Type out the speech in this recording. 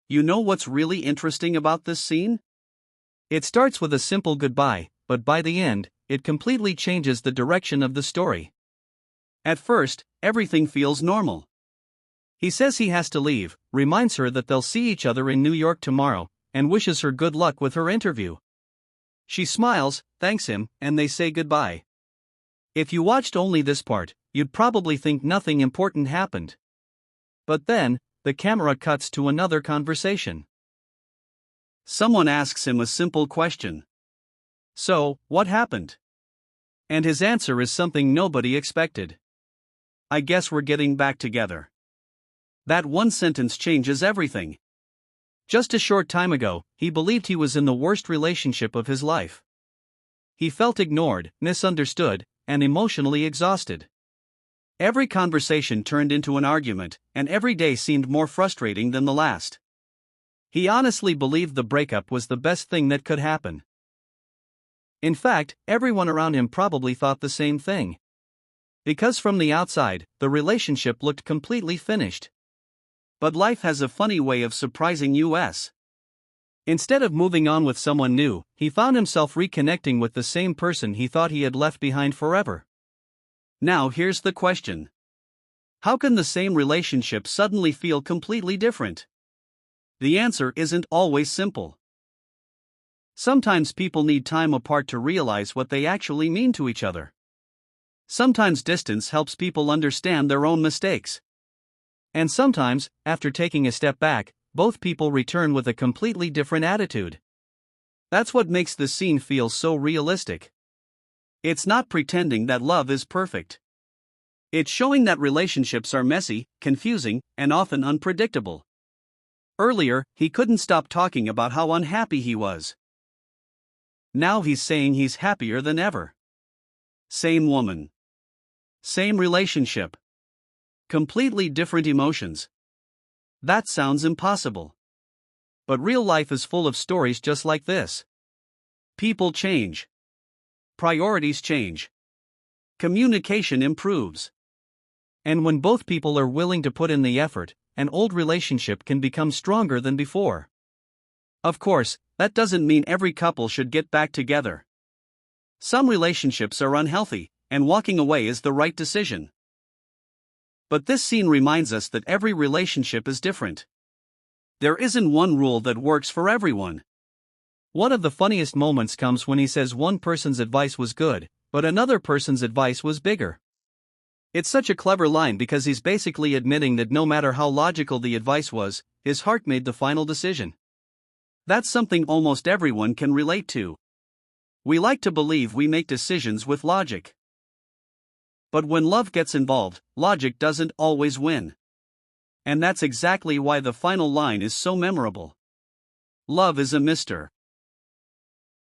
You know what's really interesting about this scene? It starts with a simple goodbye, but by the end, it completely changes the direction of the story. At first, everything feels normal. He says he has to leave, reminds her that they'll see each other in New York tomorrow, and wishes her good luck with her interview. She smiles, thanks him, and they say goodbye. If you watched only this part, you'd probably think nothing important happened. But then, the camera cuts to another conversation. Someone asks him a simple question. So, what happened? And his answer is something nobody expected. I guess we're getting back together. That one sentence changes everything. Just a short time ago, he believed he was in the worst relationship of his life. He felt ignored, misunderstood, and emotionally exhausted. Every conversation turned into an argument, and every day seemed more frustrating than the last. He honestly believed the breakup was the best thing that could happen. In fact, everyone around him probably thought the same thing. Because from the outside, the relationship looked completely finished. But life has a funny way of surprising us. Instead of moving on with someone new, he found himself reconnecting with the same person he thought he had left behind forever. Now here's the question. How can the same relationship suddenly feel completely different? The answer isn't always simple. Sometimes people need time apart to realize what they actually mean to each other. Sometimes distance helps people understand their own mistakes. And sometimes, after taking a step back, both people return with a completely different attitude. That's what makes the scene feel so realistic. It's not pretending that love is perfect. It's showing that relationships are messy, confusing, and often unpredictable. Earlier, he couldn't stop talking about how unhappy he was. Now he's saying he's happier than ever. Same woman. Same relationship. Completely different emotions. That sounds impossible. But real life is full of stories just like this. People change. Priorities change. Communication improves. And when both people are willing to put in the effort, an old relationship can become stronger than before. Of course, that doesn't mean every couple should get back together. Some relationships are unhealthy, and walking away is the right decision. But this scene reminds us that every relationship is different. There isn't one rule that works for everyone. One of the funniest moments comes when he says one person's advice was good, but another person's advice was bigger. It's such a clever line because he's basically admitting that no matter how logical the advice was, his heart made the final decision. That's something almost everyone can relate to. We like to believe we make decisions with logic. But when love gets involved, logic doesn't always win. And that's exactly why the final line is so memorable. Love is a mister.